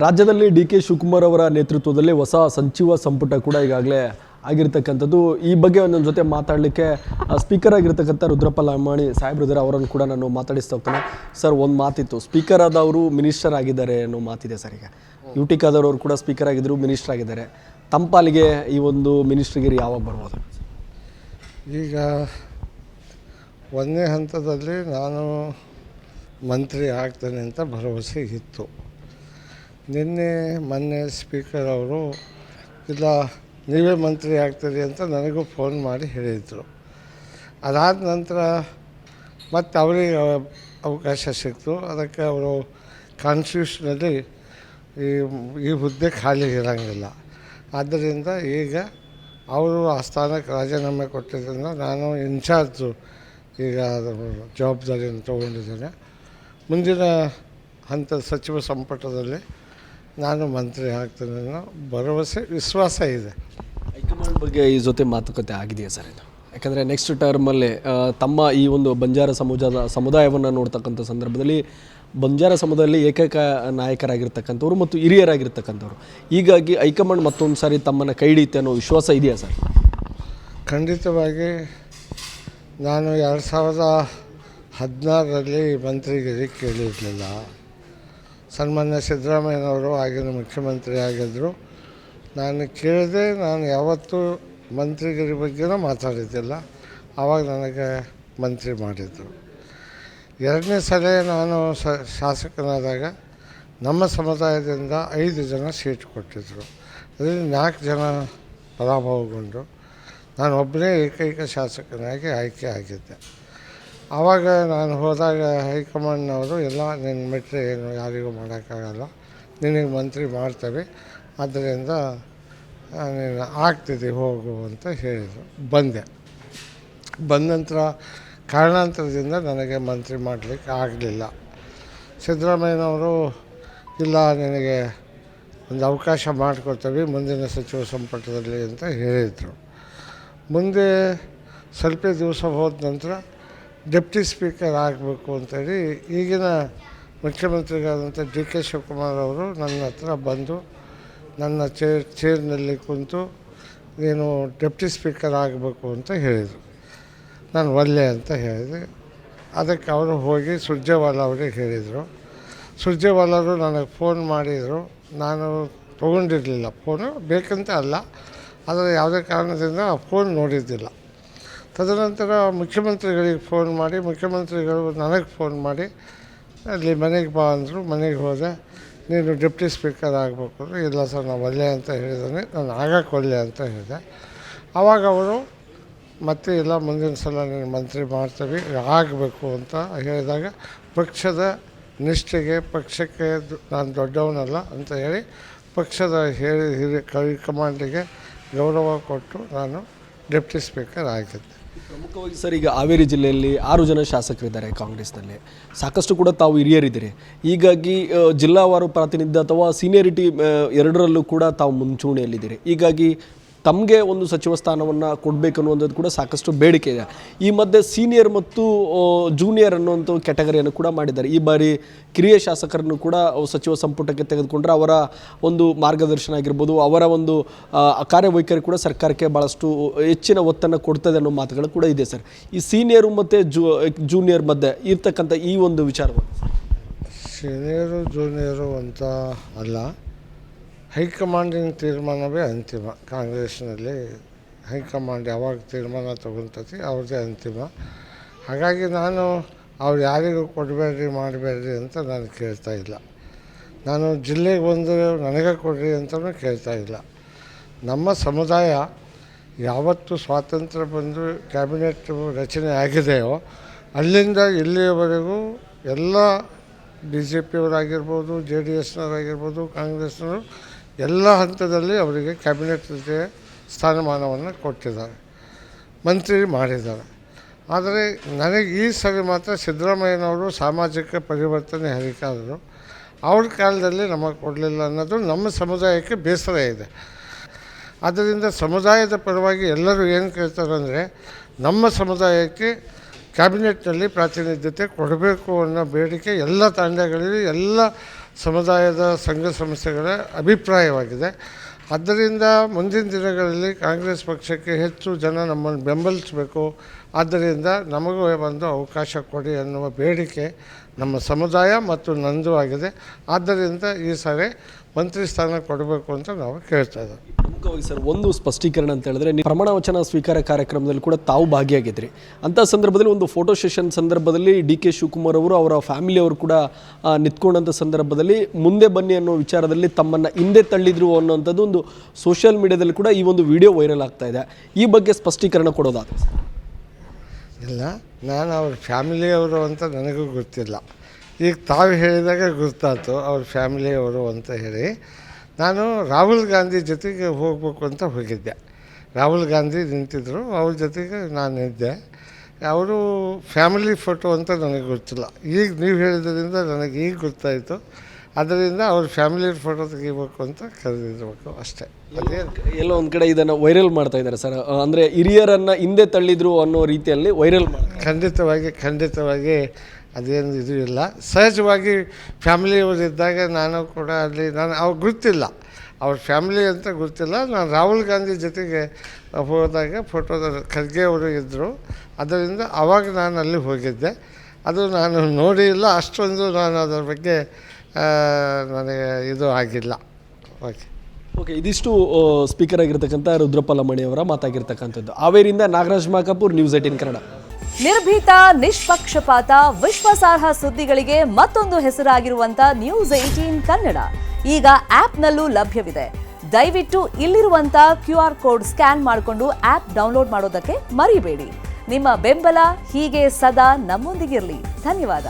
ರಾಜ್ಯದಲ್ಲಿ D K Shivakumar ಅವರ ನೇತೃತ್ವದಲ್ಲಿ ಹೊಸ ಸಚಿವ ಸಂಪುಟ ಕೂಡ ಈಗಾಗಲೇ ಆಗಿರ್ತಕ್ಕಂಥದ್ದು. ಈ ಬಗ್ಗೆ ಒಂದೊಂದು ಜೊತೆ ಮಾತಾಡಲಿಕ್ಕೆ ಸ್ಪೀಕರ್ ಆಗಿರ್ತಕ್ಕಂಥ ರುದ್ರಪ್ಪ ಲಮಾಣಿ ಸಾಹೇಬ್ರಿದ್ದಾರೆ, ಅವರನ್ನು ಕೂಡ ನಾನು ಮಾತಾಡಿಸ್ತಾ ಹೋಗ್ತೇನೆ. ಸರ್, ಒಂದು ಮಾತಿತ್ತು, ಸ್ಪೀಕರ್ ಆದವರು ಮಿನಿಸ್ಟರ್ ಆಗಿದ್ದಾರೆ ಅನ್ನೋ ಮಾತಿದೆ ಸರ್. ಈಗ ಯು ಟಿ ಖಾದರ್ ಕೂಡ ಸ್ಪೀಕರ್ ಆಗಿದ್ದರು, ಮಿನಿಸ್ಟರ್ ಆಗಿದ್ದಾರೆ. ತಮ್ಮ ಪಾಲಿಗೆ ಈ ಒಂದು ಮಿನಿಸ್ಟ್ರಿಗಿರಿ ಯಾವಾಗ ಬರ್ಬೋದು? ಈಗ ಒಂದನೇ ಹಂತದಲ್ಲಿ ನಾನು ಮಂತ್ರಿ ಆಗ್ತೇನೆ ಅಂತ ಭರವಸೆ ಇತ್ತು. ಮೊನ್ನೆ ಸ್ಪೀಕರ್ ಅವರು ಇಲ್ಲ ನೀವೇ ಮಂತ್ರಿ ಆಗ್ತೀರಿ ಅಂತ ನನಗೂ ಫೋನ್ ಮಾಡಿ ಹೇಳಿದರು. ಅದಾದ ನಂತರ ಮತ್ತು ಅವರಿಗೆ ಅವಕಾಶ ಸಿಕ್ತು. ಅದಕ್ಕೆ ಅವರು ಕಾನ್ಸ್ಟಿಟ್ಯೂಷನಲ್ಲಿ ಈ ಹುದ್ದೆ ಖಾಲಿ ಇರೋಂಗಿಲ್ಲ. ಆದ್ದರಿಂದ ಈಗ ಅವರು ಆ ಸ್ಥಾನಕ್ಕೆ ರಾಜೀನಾಮೆ ಕೊಟ್ಟಿದ್ದರಿಂದ ನಾನು ಇನ್ಚಾರ್ಜು ಈಗ ಜವಾಬ್ದಾರಿಯನ್ನು ತೊಗೊಂಡಿದ್ದೇನೆ. ಮುಂದಿನ ಹಂತದ ಸಚಿವ ಸಂಪುಟದಲ್ಲಿ ನಾನು ಮಂತ್ರಿ ಆಗ್ತೇನೆ ಅನ್ನೋ ಭರವಸೆ, ವಿಶ್ವಾಸ ಇದೆ. ಹೈಕಮಾಂಡ್ ಬಗ್ಗೆ ಈ ಜೊತೆ ಮಾತುಕತೆ ಆಗಿದೆಯಾ ಸರ್? ಇದು ಯಾಕಂದರೆ ನೆಕ್ಸ್ಟ್ ಟರ್ಮಲ್ಲಿ ತಮ್ಮ ಈ ಒಂದು ಬಂಜಾರ ಸಮುದಾಯವನ್ನು ನೋಡ್ತಕ್ಕಂಥ ಸಂದರ್ಭದಲ್ಲಿ ಬಂಜಾರ ಸಮುದಾಯದಲ್ಲಿ ಏಕೈಕ ನಾಯಕರಾಗಿರ್ತಕ್ಕಂಥವ್ರು ಮತ್ತು ಹಿರಿಯರಾಗಿರ್ತಕ್ಕಂಥವ್ರು. ಹೀಗಾಗಿ ಹೈಕಮಾಂಡ್ ಮತ್ತೊಂದು ಸಾರಿ ತಮ್ಮನ್ನು ಕೈ ಹಿಡಿಯುತ್ತೆ ಅನ್ನೋ ವಿಶ್ವಾಸ ಇದೆಯಾ ಸರ್? ಖಂಡಿತವಾಗಿ ನಾನು 2016ರಲ್ಲಿ ಮಂತ್ರಿಗಿರಿ ಕೇಳಿರಲಿಲ್ಲ. ಸನ್ಮಾನ್ಯ ಸಿದ್ದರಾಮಯ್ಯನವರು ಆಗಿನ ಮುಖ್ಯಮಂತ್ರಿ ಆಗಿದ್ದರು. ನಾನು ಕೇಳಿದೆ, ನಾನು ಯಾವತ್ತೂ ಮಂತ್ರಿಗಿರಿ ಬಗ್ಗೆನೂ ಮಾತಾಡಿದ್ದಿಲ್ಲ. ಆವಾಗ ನನಗೆ ಮಂತ್ರಿ ಮಾಡಿದರು. ಎರಡನೇ ಸಲ ನಾನು ಶಾಸಕನಾದಾಗ ನಮ್ಮ ಸಮುದಾಯದಿಂದ 5 ಜನ ಸೀಟ್ ಕೊಟ್ಟಿದ್ದರು. ಅದರಲ್ಲಿ 4 ಜನ ಪರಾಭವಗೊಂಡು ನಾನು ಒಬ್ಬನೇ ಏಕೈಕ ಶಾಸಕನಾಗಿ ಆಯ್ಕೆ ಆಗಿದ್ದೆ. ಆವಾಗ ನಾನು ಹೋದಾಗ ಹೈಕಮಾಂಡ್ನವರು ಎಲ್ಲ ನಿನ್ನ ಬಿಟ್ಟರೆ ಏನು ಯಾರಿಗೂ ಮಾಡೋಕ್ಕಾಗಲ್ಲ, ನಿನಗೆ ಮಂತ್ರಿ ಮಾಡ್ತೇವೆ, ಆದ್ದರಿಂದ ನೀನು ಆಗ್ತಿದ್ದೆ ಹೋಗು ಅಂತ ಹೇಳಿದರು. ಬಂದ ನಂತರ ಕಾರಣಾಂತರದಿಂದ ನನಗೆ ಮಂತ್ರಿ ಮಾಡಲಿಕ್ಕೆ ಆಗಲಿಲ್ಲ. ಸಿದ್ದರಾಮಯ್ಯನವರು ಇಲ್ಲ ನಿನಗೆ ಒಂದು ಅವಕಾಶ ಮಾಡಿಕೊಡ್ತೇವೆ ಮುಂದಿನ ಸಚಿವ ಸಂಪುಟದಲ್ಲಿ ಅಂತ ಹೇಳಿದರು. ಮುಂದೆ ಸ್ವಲ್ಪ ದಿವಸ ಹೋದ ನಂತರ ಡೆಪ್ಟಿ ಸ್ಪೀಕರ್ ಆಗಬೇಕು ಅಂತೇಳಿ ಈಗಿನ ಮುಖ್ಯಮಂತ್ರಿಗಳಾದಂಥ ಡಿ ಕೆ ಶಿವಕುಮಾರ್ ಅವರು ನನ್ನ ಹತ್ರ ಬಂದು ನನ್ನ ಚೇರ್ನಲ್ಲಿ ಕುಂತು ನೀನು ಡೆಪ್ಟಿ ಸ್ಪೀಕರ್ ಆಗಬೇಕು ಅಂತ ಹೇಳಿದರು. ನಾನು ಒಲ್ಲೆ ಅಂತ ಹೇಳಿದೆ. ಅದಕ್ಕೆ ಅವರು ಹೋಗಿ ಸುರ್ಜೇವಾಲಾ ಅವರಿಗೆ ಹೇಳಿದರು. ಸುರ್ಜೇವಾಲರು ನನಗೆ ಫೋನ್ ಮಾಡಿದರು. ನಾನು ತೊಗೊಂಡಿರಲಿಲ್ಲ ಫೋನು, ಬೇಕಂತ ಅಲ್ಲ, ಆದರೆ ಯಾವುದೇ ಕಾರಣದಿಂದ ಫೋನ್ ನೋಡಿದ್ದಿಲ್ಲ. ತದನಂತರ ಮುಖ್ಯಮಂತ್ರಿಗಳಿಗೆ ಫೋನ್ ಮಾಡಿ ಮುಖ್ಯಮಂತ್ರಿಗಳು ನನಗೆ ಫೋನ್ ಮಾಡಿ ಅಲ್ಲಿ ಮನೆಗೆ ಬಾ ಅಂದರು. ಮನೆಗೆ ಹೋದೆ. ನೀನು ಡೆಪ್ಟಿ ಸ್ಪೀಕರ್ ಆಗಬೇಕು ಅಂದರೆ ಇಲ್ಲ ಸರ್ ನಾನು ಒಲ್ಲೆ ಅಂತ ಹೇಳಿದ್ದಾನೆ, ನಾನು ಆಗಕ್ಕೆ ಒಲ್ಲೆ ಅಂತ ಹೇಳಿದೆ. ಆವಾಗ ಅವರು ಮತ್ತೆ ಇಲ್ಲ ಮುಂದಿನ ಸಲ ನೀನು ಮಂತ್ರಿ ಮಾಡ್ತೀವಿ ಆಗಬೇಕು ಅಂತ ಹೇಳಿದಾಗ ಪಕ್ಷದ ನಿಷ್ಠೆಗೆ ಪಕ್ಷಕ್ಕೆ ನಾನು ದೊಡ್ಡವನಲ್ಲ ಅಂತ ಹೇಳಿ ಪಕ್ಷದ ಹೈಕಮಾಂಡಿಗೆ ಗೌರವ ಕೊಟ್ಟು ನಾನು ಡೆಪ್ಟಿ ಸ್ಪೀಕರ್ ಆಗಿದ್ದೆ. ಪ್ರಮುಖವಾಗಿ ಸರ್, ಈಗ ಹಾವೇರಿ ಜಿಲ್ಲೆಯಲ್ಲಿ 6 ಜನ ಶಾಸಕರಿದ್ದಾರೆ ಕಾಂಗ್ರೆಸ್ನಲ್ಲಿ. ಸಾಕಷ್ಟು ಕೂಡ ತಾವು ಹಿರಿಯರಿದ್ದೀರಿ. ಹೀಗಾಗಿ ಜಿಲ್ಲಾವಾರು ಪ್ರಾತಿನಿಧ್ಯ ಅಥವಾ ಸೀನಿಯರಿಟಿ ಎರಡರಲ್ಲೂ ಕೂಡ ತಾವು ಮುಂಚೂಣಿಯಲ್ಲಿದ್ದೀರಿ. ಹೀಗಾಗಿ ತಮಗೆ ಒಂದು ಸಚಿವ ಸ್ಥಾನವನ್ನು ಕೊಡಬೇಕನ್ನುವಂಥದ್ದು ಕೂಡ ಸಾಕಷ್ಟು ಬೇಡಿಕೆ ಇದೆ. ಈ ಮಧ್ಯೆ ಸೀನಿಯರ್ ಮತ್ತು ಜೂನಿಯರ್ ಅನ್ನುವಂಥ ಕ್ಯಾಟಗರಿಯನ್ನು ಕೂಡ ಮಾಡಿದ್ದಾರೆ. ಈ ಬಾರಿ ಕಿರಿಯ ಶಾಸಕರನ್ನು ಕೂಡ ಸಚಿವ ಸಂಪುಟಕ್ಕೆ ತೆಗೆದುಕೊಂಡ್ರೆ ಅವರ ಒಂದು ಮಾರ್ಗದರ್ಶನ ಆಗಿರ್ಬೋದು, ಅವರ ಒಂದು ಕಾರ್ಯವೈಖರಿ ಕೂಡ ಸರ್ಕಾರಕ್ಕೆ ಭಾಳಷ್ಟು ಹೆಚ್ಚಿನ ಒತ್ತನ್ನು ಕೊಡ್ತದೆ ಅನ್ನೋ ಮಾತುಗಳು ಕೂಡ ಇದೆ ಸರ್. ಈ ಸೀನಿಯರು ಮತ್ತು ಜೂನಿಯರ್ ಮಧ್ಯೆ ಇರ್ತಕ್ಕಂಥ ಈ ಒಂದು ವಿಚಾರವನ್ನು ಸೀನಿಯರು ಜೂನಿಯರು ಅಂತ ಅಲ್ಲ, ಹೈಕಮಾಂಡಿನ ತೀರ್ಮಾನವೇ ಅಂತಿಮ. ಕಾಂಗ್ರೆಸ್ನಲ್ಲಿ ಹೈಕಮಾಂಡ್ ಯಾವಾಗ ತೀರ್ಮಾನ ತೊಗೊತೈತಿ ಅವ್ರದ್ದೇ ಅಂತಿಮ. ಹಾಗಾಗಿ ನಾನು ಅವ್ರು ಯಾರಿಗೂ ಕೊಡಬೇಡ್ರಿ ಮಾಡಬೇಡ್ರಿ ಅಂತ ನಾನು ಕೇಳ್ತಾ ಇಲ್ಲ. ನಾನು ಜಿಲ್ಲೆಗೆ ಬಂದು ನನಗೆ ಕೊಡ್ರಿ ಅಂತಲೂ ಕೇಳ್ತಾ ಇಲ್ಲ. ನಮ್ಮ ಸಮುದಾಯ ಯಾವತ್ತು ಸ್ವಾತಂತ್ರ್ಯ ಬಂದು ಕ್ಯಾಬಿನೆಟ್ ರಚನೆ ಆಗಿದೆಯೋ ಅಲ್ಲಿಂದ ಇಲ್ಲಿಯವರೆಗೂ ಎಲ್ಲ BJP-ಅವರಾಗಿರ್ಬೋದು, JDS-ನವರಾಗಿರ್ಬೋದು, ಕಾಂಗ್ರೆಸ್ನವರು ಎಲ್ಲ ಹಂತದಲ್ಲಿ ಅವರಿಗೆ ಕ್ಯಾಬಿನೆಟ್ ಸ್ಥಾನಮಾನವನ್ನು ಕೊಟ್ಟಿದ್ದಾರೆ, ಮಂತ್ರಿ ಮಾಡಿದ್ದಾರೆ. ಆದರೆ ನನಗೆ ಈ ಸರಿ ಮಾತ್ರ ಸಿದ್ದರಾಮಯ್ಯನವರು ಸಾಮಾಜಿಕ ಪರಿವರ್ತನೆ ಹರಿಕಾರರು, ಅವ್ರ ಕಾಲದಲ್ಲಿ ನಮಗೆ ಕೊಡಲಿಲ್ಲ ಅನ್ನೋದು ನಮ್ಮ ಸಮುದಾಯಕ್ಕೆ ಬೇಸರ ಇದೆ. ಆದ್ದರಿಂದ ಸಮುದಾಯದ ಪರವಾಗಿ ಎಲ್ಲರೂ ಏನು ಕೇಳ್ತಾರೆ ಅಂದರೆ ನಮ್ಮ ಸಮುದಾಯಕ್ಕೆ ಕ್ಯಾಬಿನೆಟ್ನಲ್ಲಿ ಪ್ರಾತಿನಿಧ್ಯತೆ ಕೊಡಬೇಕು ಅನ್ನೋ ಬೇಡಿಕೆ ಎಲ್ಲ ತಾಂಡಗಳಲ್ಲಿ ಎಲ್ಲ ಸಮುದಾಯದ ಸಂಘ ಸಂಸ್ಥೆಗಳ ಅಭಿಪ್ರಾಯವಾಗಿದೆ. ಆದ್ದರಿಂದ ಮುಂದಿನ ದಿನಗಳಲ್ಲಿ ಕಾಂಗ್ರೆಸ್ ಪಕ್ಷಕ್ಕೆ ಹೆಚ್ಚು ಜನ ನಮ್ಮನ್ನು ಬೆಂಬಲಿಸಬೇಕು. ಆದ್ದರಿಂದ ನಮಗೂ ಒಂದು ಅವಕಾಶ ಕೊಡಿ ಅನ್ನುವ ಬೇಡಿಕೆ ನಮ್ಮ ಸಮುದಾಯ ಮತ್ತು ನಂದು ಆಗಿದೆ. ಆದ್ದರಿಂದ ಈ ಸಾರಿ ಮಂತ್ರಿ ಸ್ಥಾನ ಕೊಡಬೇಕು ಅಂತ ನಾವು ಕೇಳ್ತಾ ಇದ್ದೀವಿ. ಪ್ರಮುಖವಾಗಿ ಸರ್ ಒಂದು ಸ್ಪಷ್ಟೀಕರಣ ಅಂತ ಹೇಳಿದ್ರೆ, ನೀವು ಪ್ರಮಾಣ ವಚನ ಸ್ವೀಕಾರ ಕಾರ್ಯಕ್ರಮದಲ್ಲಿ ಕೂಡ ತಾವು ಭಾಗಿಯಾಗಿದ್ರಿ. ಅಂಥ ಸಂದರ್ಭದಲ್ಲಿ ಒಂದು ಫೋಟೋ ಸೆಷನ್ ಸಂದರ್ಭದಲ್ಲಿ DK ಶಿವಕುಮಾರ್ ಅವರು ಅವರ ಫ್ಯಾಮಿಲಿಯವರು ಕೂಡ ನಿಂತ್ಕೊಂಡಂಥ ಸಂದರ್ಭದಲ್ಲಿ ಮುಂದೆ ಬನ್ನಿ ಅನ್ನೋ ವಿಚಾರದಲ್ಲಿ ತಮ್ಮನ್ನು ಹಿಂದೆ ತಳ್ಳಿದ್ರು ಅನ್ನೋಂಥದ್ದು ಒಂದು ಸೋಷಿಯಲ್ ಮೀಡಿಯಾದಲ್ಲಿ ಕೂಡ ಈ ಒಂದು ವಿಡಿಯೋ ವೈರಲ್ ಆಗ್ತಾ ಇದೆ. ಈ ಬಗ್ಗೆ ಸ್ಪಷ್ಟೀಕರಣ ಕೊಡೋದಾದ್ರೆ ಇಲ್ಲ, ನಾನು ಅವ್ರ ಫ್ಯಾಮಿಲಿಯವರು ಅಂತ ನನಗೂ ಗೊತ್ತಿಲ್ಲ. ಈಗ ತಾವು ಹೇಳಿದಾಗ ಗೊತ್ತಾಯ್ತು ಅವ್ರ ಫ್ಯಾಮಿಲಿಯವರು ಅಂತ ಹೇಳಿ. ನಾನು ರಾಹುಲ್ ಗಾಂಧಿ ಜೊತೆಗೆ ಹೋಗಬೇಕು ಅಂತ ಹೋಗಿದ್ದೆ. ರಾಹುಲ್ ಗಾಂಧಿ ನಿಂತಿದ್ದರು, ಅವ್ರ ಜೊತೆಗೆ ನಾನು ಇದ್ದೆ. ಅವರು ಫ್ಯಾಮಿಲಿ ಫೋಟೋ ಅಂತ ನನಗೆ ಗೊತ್ತಿಲ್ಲ. ಈಗ ನೀವು ಹೇಳಿದ್ರಿಂದ ನನಗೆ ಈಗ ಗೊತ್ತಾಯಿತು. ಅದರಿಂದ ಅವ್ರ ಫ್ಯಾಮಿಲಿ ಫೋಟೋ ತೆಗಿಬೇಕು ಅಂತ ಕರೆದಿರ್ಬೇಕು ಅಷ್ಟೇ. ಅದೇ ಎಲ್ಲೋ ಒಂದು ಕಡೆ ಇದನ್ನು ವೈರಲ್ ಮಾಡ್ತಾ ಇದ್ದಾರೆ ಸರ್, ಅಂದರೆ ಹಿರಿಯರನ್ನು ಹಿಂದೆ ತಳ್ಳಿದ್ರು ಅನ್ನೋ ರೀತಿಯಲ್ಲಿ ವೈರಲ್ ಮಾಡ್ತಾರೆ. ಖಂಡಿತವಾಗಿ ಅದೇನು ಇದು ಇಲ್ಲ. ಸಹಜವಾಗಿ ಫ್ಯಾಮಿಲಿಯವರಿದ್ದಾಗ ನಾನು ಕೂಡ ಅಲ್ಲಿ ಅವ್ರು ಗೊತ್ತಿಲ್ಲ, ಅವ್ರ ಫ್ಯಾಮಿಲಿ ಅಂತ ಗೊತ್ತಿಲ್ಲ. ನಾನು ರಾಹುಲ್ ಗಾಂಧಿ ಜೊತೆಗೆ ಹೋದಾಗ ಫೋಟೋದ ಖರ್ಗೆ ಅವರು ಇದ್ದರು. ಅದರಿಂದ ಆವಾಗ ನಾನು ಅಲ್ಲಿ ಹೋಗಿದ್ದೆ. ಅದು ನಾನು ನೋಡಿ ಇಲ್ಲ, ಅಷ್ಟೊಂದು ನಾನು ಅದರ ಬಗ್ಗೆ ನನಗೆ ಇದು ಆಗಿಲ್ಲ. ಓಕೆ, ಇದಿಷ್ಟು ಸ್ಪೀಕರ್ ಆಗಿರ್ತಕ್ಕಂಥ ರುದ್ರಪ್ಪ ಲಮಾಣಿಯವರ ಮಾತಾಗಿರ್ತಕ್ಕಂಥದ್ದು. ಹಾವೇರಿಯಿಂದ ನಾಗರಾಜ್ ಮಾಕಾಪುರ್, ನ್ಯೂಸ್ 18 ಕನ್ನಡ. ನಿರ್ಭೀತ, ನಿಷ್ಪಕ್ಷಪಾತ, ವಿಶ್ವಾಸಾರ್ಹ ಸುದ್ದಿಗಳಿಗೆ ಮತ್ತೊಂದು ಹೆಸರಾಗಿರುವಂತ ನ್ಯೂಸ್ 18 ಕನ್ನಡ ಈಗ ಆಪ್ನಲ್ಲೂ ಲಭ್ಯವಿದೆ. ದಯವಿಟ್ಟು ಇಲ್ಲಿರುವಂತ QR ಕೋಡ್ ಸ್ಕ್ಯಾನ್ ಮಾಡಿಕೊಂಡು ಆಪ್ ಡೌನ್ಲೋಡ್ ಮಾಡೋದಕ್ಕೆ ಮರಿಬೇಡಿ. ನಿಮ್ಮ ಬೆಂಬಲ ಹೀಗೆ ಸದಾ ನಮ್ಮೊಂದಿಗಿರಲಿ. ಧನ್ಯವಾದ.